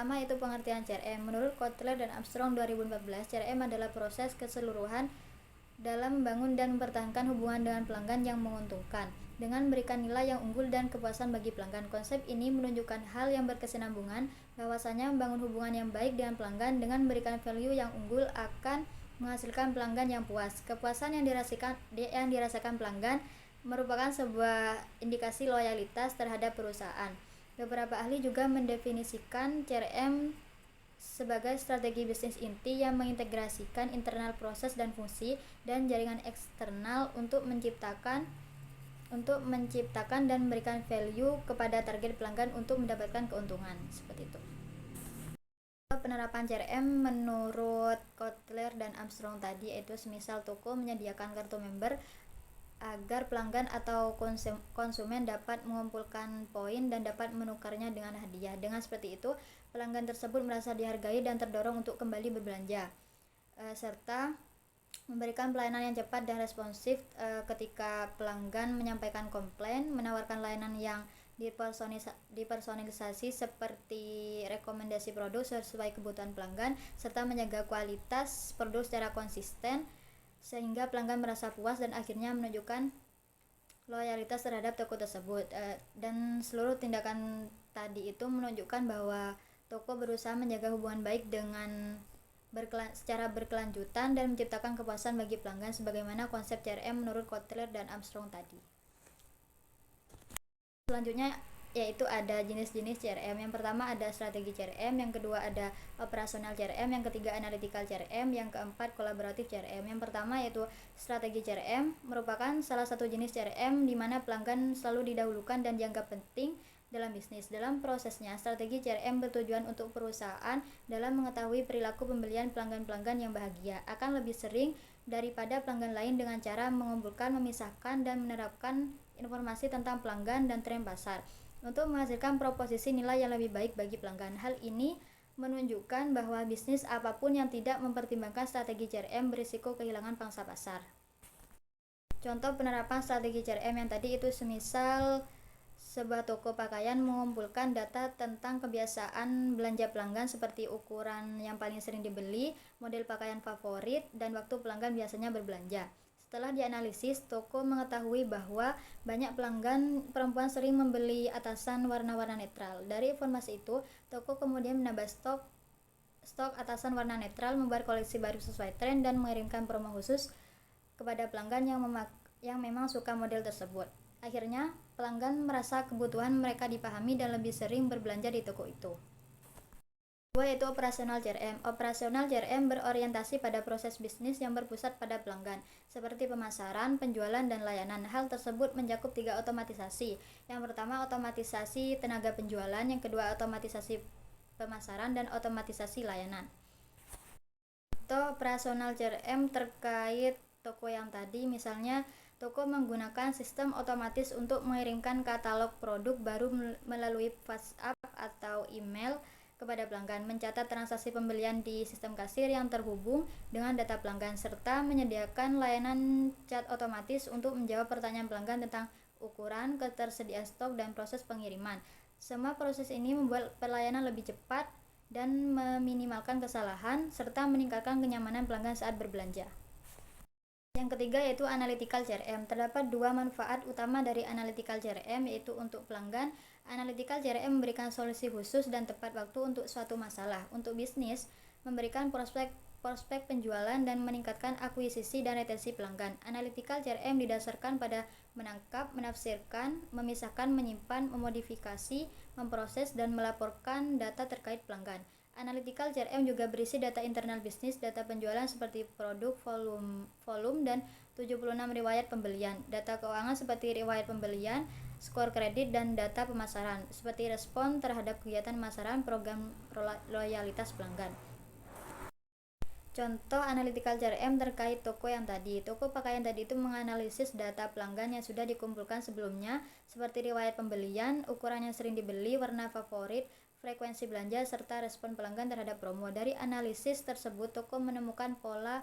pertama itu pengertian CRM. Menurut Kotler dan Armstrong 2014, CRM adalah proses keseluruhan dalam membangun dan mempertahankan hubungan dengan pelanggan yang menguntungkan dengan memberikan nilai yang unggul dan kepuasan bagi pelanggan. Konsep ini menunjukkan hal yang berkesinambungan, bahwasanya membangun hubungan yang baik dengan pelanggan dengan memberikan value yang unggul akan menghasilkan pelanggan yang puas. Kepuasan yang dirasakan pelanggan merupakan sebuah indikasi loyalitas terhadap perusahaan. Beberapa ahli juga mendefinisikan CRM sebagai strategi bisnis inti yang mengintegrasikan internal proses dan fungsi dan jaringan eksternal untuk menciptakan dan memberikan value kepada target pelanggan untuk mendapatkan keuntungan. Seperti itu. Penerapan CRM menurut Kotler dan Armstrong tadi yaitu semisal toko menyediakan kartu member agar pelanggan atau konsumen dapat mengumpulkan poin dan dapat menukarnya dengan hadiah. Dengan seperti itu, pelanggan tersebut merasa dihargai dan terdorong untuk kembali berbelanja, serta memberikan pelayanan yang cepat dan responsif ketika pelanggan menyampaikan komplain, menawarkan layanan yang dipersonalisasi seperti rekomendasi produk sesuai kebutuhan pelanggan, serta menjaga kualitas produk secara konsisten sehingga pelanggan merasa puas dan akhirnya menunjukkan loyalitas terhadap toko tersebut. Dan seluruh tindakan tadi itu menunjukkan bahwa toko berusaha menjaga hubungan baik dengan secara berkelanjutan dan menciptakan kepuasan bagi pelanggan sebagaimana konsep CRM menurut Kotler dan Armstrong tadi. Selanjutnya yaitu ada jenis-jenis CRM. Yang pertama ada strategi CRM, yang kedua ada operasional CRM, yang ketiga analytical CRM, yang keempat kolaboratif CRM. Yang pertama yaitu strategi CRM merupakan salah satu jenis CRM di mana pelanggan selalu didahulukan dan dianggap penting dalam bisnis. Dalam prosesnya, strategi CRM bertujuan untuk perusahaan dalam mengetahui perilaku pembelian pelanggan-pelanggan yang bahagia akan lebih sering daripada pelanggan lain dengan cara mengumpulkan, memisahkan, dan menerapkan informasi tentang pelanggan dan tren pasar untuk menghasilkan proposisi nilai yang lebih baik bagi pelanggan. Hal ini menunjukkan bahwa bisnis apapun yang tidak mempertimbangkan strategi CRM berisiko kehilangan pangsa pasar. Contoh penerapan strategi CRM yang tadi itu semisal sebuah toko pakaian mengumpulkan data tentang kebiasaan belanja pelanggan seperti ukuran yang paling sering dibeli, model pakaian favorit, dan waktu pelanggan biasanya berbelanja. Setelah dianalisis, toko mengetahui bahwa banyak pelanggan perempuan sering membeli atasan warna-warna netral. Dari informasi itu, toko kemudian menambah stok atasan warna netral, membuat koleksi baru sesuai tren, dan mengirimkan promo khusus kepada pelanggan yang memang suka model tersebut. Akhirnya, pelanggan merasa kebutuhan mereka dipahami dan lebih sering berbelanja di toko itu. Kedua yaitu operasional CRM. Operasional CRM berorientasi pada proses bisnis yang berpusat pada pelanggan, seperti pemasaran, penjualan, dan layanan. Hal tersebut mencakup 3 otomatisasi. Yang pertama, otomatisasi tenaga penjualan, yang kedua, otomatisasi pemasaran, dan otomatisasi layanan. Contoh operasional CRM terkait toko yang tadi, misalnya toko menggunakan sistem otomatis untuk mengirimkan katalog produk baru melalui WhatsApp atau email kepada pelanggan, mencatat transaksi pembelian di sistem kasir yang terhubung dengan data pelanggan, serta menyediakan layanan chat otomatis untuk menjawab pertanyaan pelanggan tentang ukuran, ketersediaan stok, dan proses pengiriman. Semua proses ini membuat pelayanan lebih cepat dan meminimalkan kesalahan, serta meningkatkan kenyamanan pelanggan saat berbelanja. Yang ketiga yaitu analytical CRM. Terdapat 2 manfaat utama dari analytical CRM, yaitu untuk pelanggan. Analytical CRM memberikan solusi khusus dan tepat waktu untuk suatu masalah. Untuk bisnis, memberikan prospek penjualan dan meningkatkan akuisisi dan retensi pelanggan. Analytical CRM didasarkan pada menangkap, menafsirkan, memisahkan, menyimpan, memodifikasi, memproses, dan melaporkan data terkait pelanggan. Analytical CRM juga berisi data internal bisnis, data penjualan seperti produk, volume, dan 76 riwayat pembelian, data keuangan seperti riwayat pembelian, skor kredit, dan data pemasaran seperti respon terhadap kegiatan pemasaran, program loyalitas pelanggan. Contoh analytical CRM terkait toko yang tadi. Toko pakaian tadi itu menganalisis data pelanggan yang sudah dikumpulkan sebelumnya seperti riwayat pembelian, ukuran yang sering dibeli, warna favorit, frekuensi belanja, serta respon pelanggan terhadap promo. Dari analisis tersebut, toko menemukan pola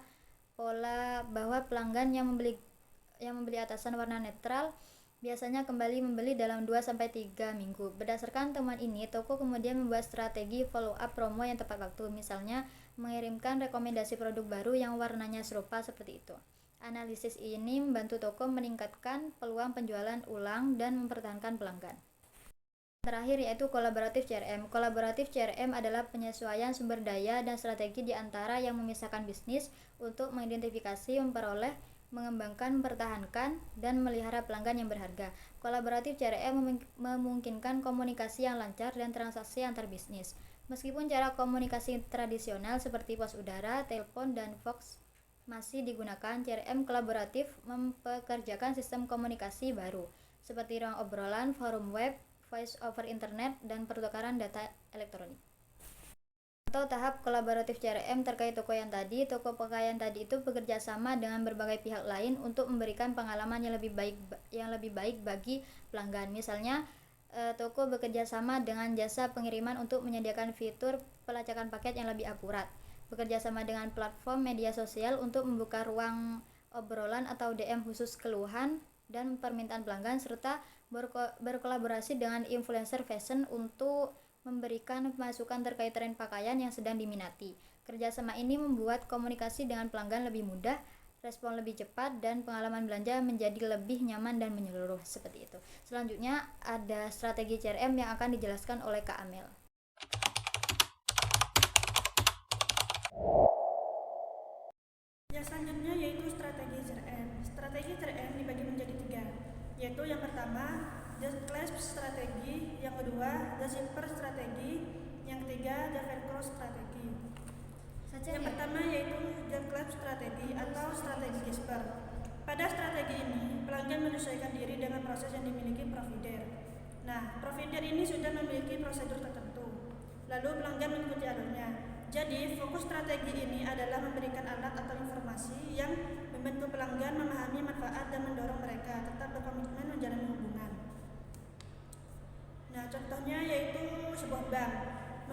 bahwa pelanggan yang membeli atasan warna netral biasanya kembali membeli dalam 2-3 minggu. Berdasarkan temuan ini, toko kemudian membuat strategi follow-up promo yang tepat waktu, misalnya mengirimkan rekomendasi produk baru yang warnanya serupa seperti itu. Analisis ini membantu toko meningkatkan peluang penjualan ulang dan mempertahankan pelanggan. Terakhir yaitu kolaboratif CRM. Kolaboratif CRM adalah penyesuaian sumber daya dan strategi di antara yang memisahkan bisnis untuk mengidentifikasi, memperoleh, mengembangkan, mempertahankan, dan melihara pelanggan yang berharga. Kolaboratif CRM memungkinkan komunikasi yang lancar dan transaksi antar bisnis. Meskipun cara komunikasi tradisional seperti pos udara, telepon, dan fax masih digunakan, CRM kolaboratif mempekerjakan sistem komunikasi baru seperti ruang obrolan, forum web, voice over internet, dan pertukaran data elektronik. Atau tahap kolaboratif CRM terkait toko yang tadi, toko pakaian tadi itu bekerja sama dengan berbagai pihak lain untuk memberikan pengalaman yang lebih baik bagi pelanggan. Misalnya, toko bekerja sama dengan jasa pengiriman untuk menyediakan fitur pelacakan paket yang lebih akurat. Bekerja sama dengan platform media sosial untuk membuka ruang obrolan atau DM khusus keluhan dan permintaan pelanggan, serta berkolaborasi dengan influencer fashion untuk memberikan masukan terkait tren pakaian yang sedang diminati. Kerjasama ini membuat komunikasi dengan pelanggan lebih mudah, respon lebih cepat, dan pengalaman belanja menjadi lebih nyaman dan menyeluruh seperti itu. Selanjutnya ada strategi CRM yang akan dijelaskan oleh Kak Amel. Yang selanjutnya yaitu strategi CRM. Strategi CRM dibagi menjadi 3, yaitu yang pertama The Clasp strategi, yang kedua The Zipper strategi, yang ketiga The Velcro strategi. Yang pertama yaitu The Clasp strategi atau strategi Casper. Pada strategi ini, pelanggan menyesuaikan diri dengan proses yang dimiliki provider. Nah, provider ini sudah memiliki prosedur tertentu, lalu pelanggan mengikuti alurnya. Jadi, fokus strategi ini adalah memberikan alat atau informasi yang membantu pelanggan memahami manfaat dan mendorong mereka tetap berkomitmen menjalani hubungan. Nah, contohnya yaitu sebuah bank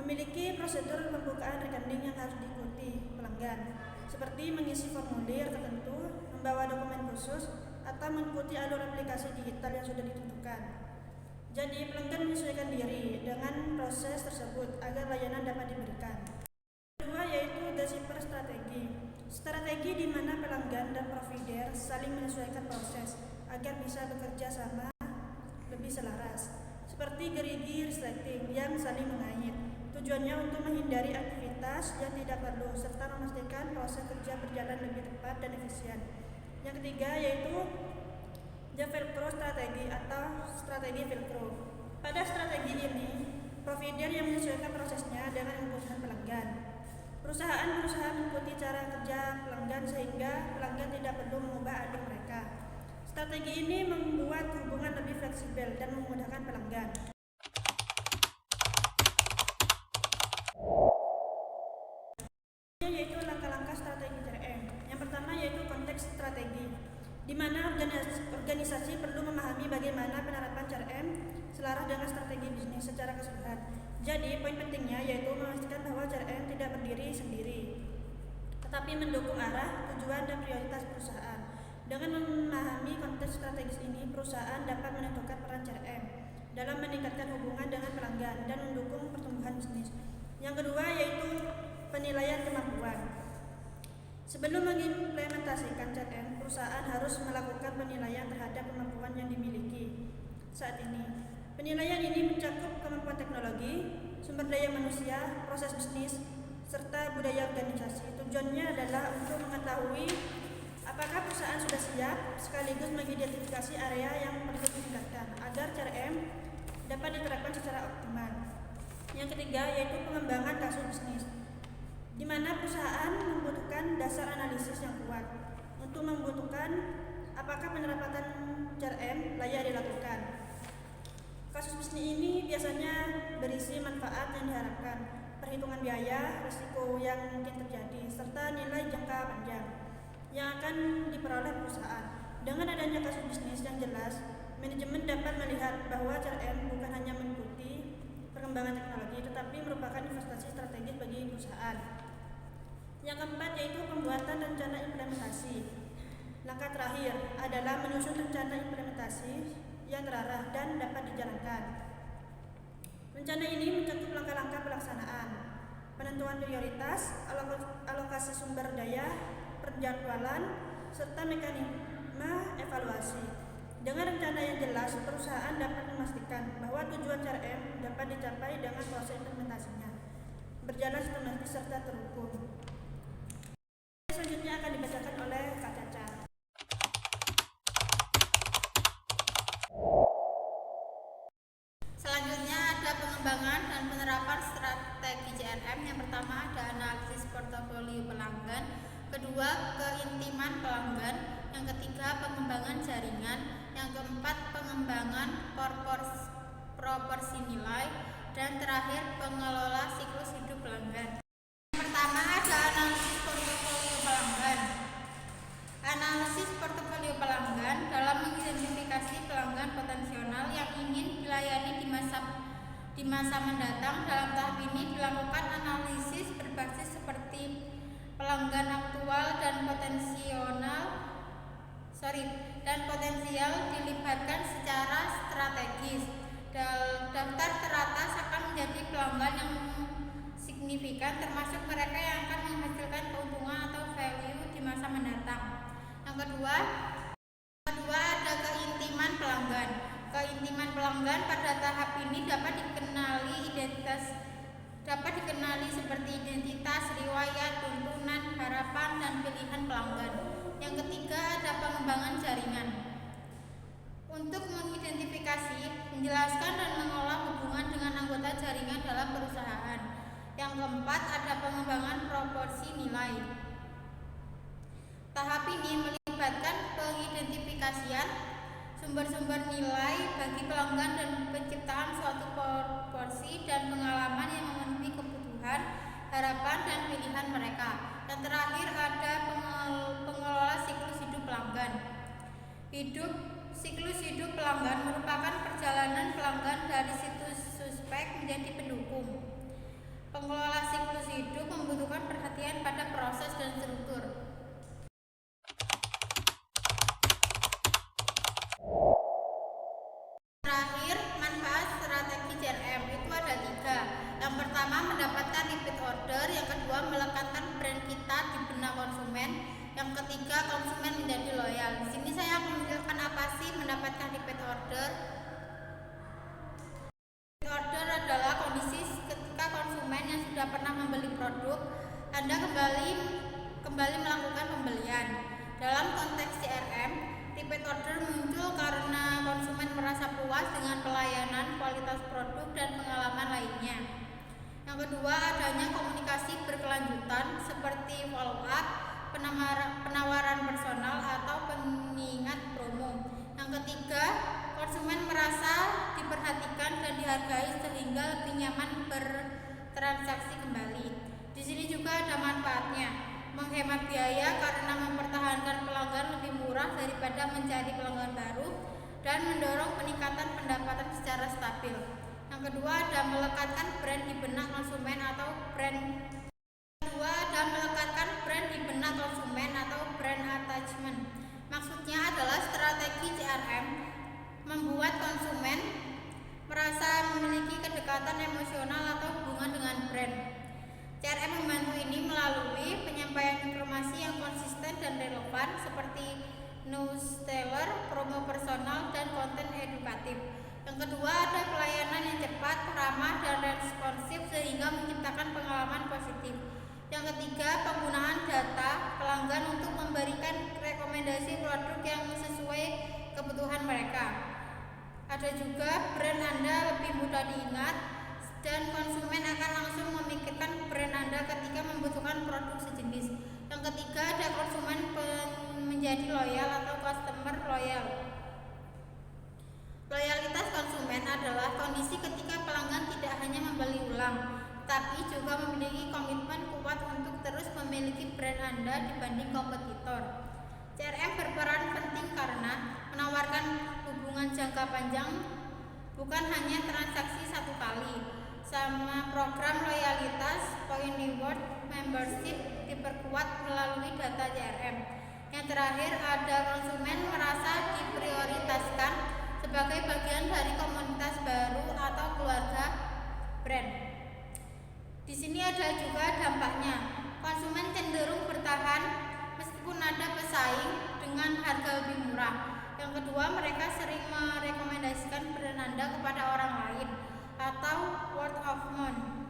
memiliki prosedur pembukaan rekening yang harus diikuti pelanggan, seperti mengisi formulir tertentu, membawa dokumen khusus, atau mengikuti alur aplikasi digital yang sudah ditentukan. Jadi, pelanggan menyesuaikan diri dengan proses tersebut agar layanan dapat diberikan. Kedua yaitu The Zipper strategi. Strategi di mana pelanggan dan provider saling menyesuaikan proses agar bisa bekerja sama lebih selaras, seperti gerigi resleting yang saling mengait. Tujuannya untuk menghindari aktivitas yang tidak perlu serta memastikan proses kerja berjalan lebih tepat dan efisien. Yang ketiga yaitu The Velcro strategi atau strategi Velcro. Pada strategi ini, provider yang menyesuaikan prosesnya dengan kebutuhan pelanggan. Perusahaan berusaha mengikuti cara kerja pelanggan sehingga pelanggan tidak perlu mengubah alur mereka. Strategi ini membuat hubungan lebih fleksibel dan memudahkan pelanggan. Yaitu langkah-langkah strategi CRM. Yang pertama yaitu konteks strategi, di mana organisasi perlu memahami bagaimana penerapan CRM selaras dengan strategi bisnis secara keseluruhan. Jadi, poin pentingnya yaitu memastikan bahwa CRM tidak berdiri sendiri, tetapi mendukung arah, tujuan, dan prioritas perusahaan. Dengan memahami konteks strategis ini, perusahaan dapat menentukan peran CRM dalam meningkatkan hubungan dengan pelanggan dan mendukung pertumbuhan bisnis. Yang kedua yaitu penilaian kemampuan. Sebelum mengimplementasikan CRM, perusahaan harus melakukan penilaian terhadap kemampuan yang dimiliki saat ini. Penilaian ini mencakup kemampuan teknologi, sumber daya manusia, proses bisnis, serta budaya organisasi. Tujuannya adalah untuk mengetahui apakah perusahaan sudah siap, sekaligus mengidentifikasi area yang perlu ditingkatkan agar CRM dapat diterapkan secara optimal. Yang ketiga yaitu pengembangan kasus bisnis, di mana perusahaan membutuhkan dasar analisis yang kuat untuk membutuhkan apakah penerapan CRM layak dilakukan. Kasus bisnis ini biasanya berisi manfaat yang diharapkan, perhitungan biaya, risiko yang mungkin terjadi, serta nilai jangka panjang yang akan diperoleh perusahaan. Dengan adanya kasus bisnis yang jelas, manajemen dapat melihat bahwa CRM bukan hanya mengikuti perkembangan teknologi, tetapi merupakan investasi strategis bagi perusahaan. Yang keempat yaitu pembuatan rencana implementasi. Langkah terakhir adalah menyusun rencana implementasi yang terarah dan dapat dijalankan. Rencana ini mencakup langkah-langkah pelaksanaan, penentuan prioritas, alokasi sumber daya, penjadwalan, serta mekanisme evaluasi. Dengan rencana yang jelas, perusahaan dapat memastikan bahwa tujuan CRM dapat dicapai dengan proses implementasinya berjalan sistematis serta terukur. Selanjutnya akan dibacakan oleh Kak Caca. Selanjutnya ada pengembangan dan penerapan strategi CRM. Yang pertama ada analisis portofolio pelanggan, kedua keintiman pelanggan, yang ketiga pengembangan jaringan, yang keempat pengembangan proporsi nilai, dan terakhir pengelola siklus hidup pelanggan. Yang pertama ada analisis portofolio pelanggan. Analisis portofolio pelanggan dalam mengidentifikasi pelanggan potensial yang ingin dilayani di masa mendatang. Dalam tahap ini dilakukan analisis berbasis seperti pelanggan aktual dan potensial dilibatkan secara strategis. Daftar teratas akan menjadi pelanggan yang signifikan, termasuk mereka yang akan menghasilkan keuntungan atau value di masa mendatang. Yang kedua ada keintiman pelanggan. Keintiman pelanggan pada tahap ini dapat dikenali seperti identitas, riwayat, tuntunan, harapan, dan pilihan pelanggan. Yang ketiga ada pengembangan jaringan. Untuk mengidentifikasi, menjelaskan, dan mengolah hubungan dengan anggota jaringan dalam perusahaan. Yang keempat ada pengembangan proporsi nilai. Tahap ini melibatkan pengidentifikasian sumber-sumber nilai bagi pelanggan dan penciptaan suatu proporsi dan pengalaman yang memenuhi kebutuhan, harapan, dan pilihan mereka. Dan terakhir ada pengelola siklus hidup pelanggan. Siklus hidup pelanggan merupakan perjalanan pelanggan dari situs suspek menjadi pendukung. Pengelola siklus hidup membutuhkan perhatian pada proses dan struktur. Terakhir, manfaat strategi CRM itu ada 3. Yang pertama mendapatkan repeat order, yang kedua melekatkan brand kita di benak konsumen, yang ketiga konsumen menjadi loyal. Di sini saya akan menjelaskan apa sih mendapatkan repeat order. Repeat order adalah kondisi ketika konsumen yang sudah pernah membeli produk Anda kembali melakukan pembelian. Dalam konteks CRM, repeat order muncul karena konsumen merasa puas dengan pelayanan, kualitas produk, dan pengalaman lainnya. Yang kedua, adanya komunikasi berkelanjutan seperti follow up, penawaran personal, atau pengingat promo. Yang ketiga, konsumen merasa diperhatikan dan dihargai sehingga lebih nyaman bertransaksi kembali. Di sini juga ada manfaatnya, menghemat biaya karena mempertahankan pelanggan lebih murah daripada mencari pelanggan baru, dan mendorong peningkatan pendapatan secara stabil. Yang kedua ada melekatkan brand di benak konsumen atau brand attachment. Maksudnya adalah strategi CRM membuat konsumen merasa memiliki kedekatan emosional atau hubungan dengan brand. CRM membantu ini melalui penyampaian informasi yang konsisten dan relevan seperti newsletter, promo personal, dan konten edukatif. Yang kedua ada pelayanan yang cepat, ramah, dan responsif sehingga menciptakan pengalaman positif. Yang ketiga, penggunaan data pelanggan untuk memberikan rekomendasi produk yang sesuai kebutuhan mereka. Ada juga brand Anda lebih mudah diingat dan konsumen akan langsung memikirkan brand Anda ketika membutuhkan produk sejenis. Yang ketiga ada konsumen menjadi loyal atau customer loyal. Loyalitas konsumen adalah kondisi ketika pelanggan tidak hanya membeli ulang, tapi juga memiliki komitmen kuat untuk terus memiliki brand Anda dibanding kompetitor. CRM berperan penting karena menawarkan hubungan jangka panjang, bukan hanya transaksi satu kali. Sama program loyalitas, point reward, membership diperkuat melalui data CRM. Yang terakhir ada konsumen merasa diprioritaskan sebagai bagian dari komunitas baru atau keluarga brand. Di sini ada juga dampaknya. Konsumen cenderung bertahan meskipun ada pesaing dengan harga lebih murah. Yang kedua, mereka sering merekomendasikan brand Anda kepada orang lain atau word of mouth.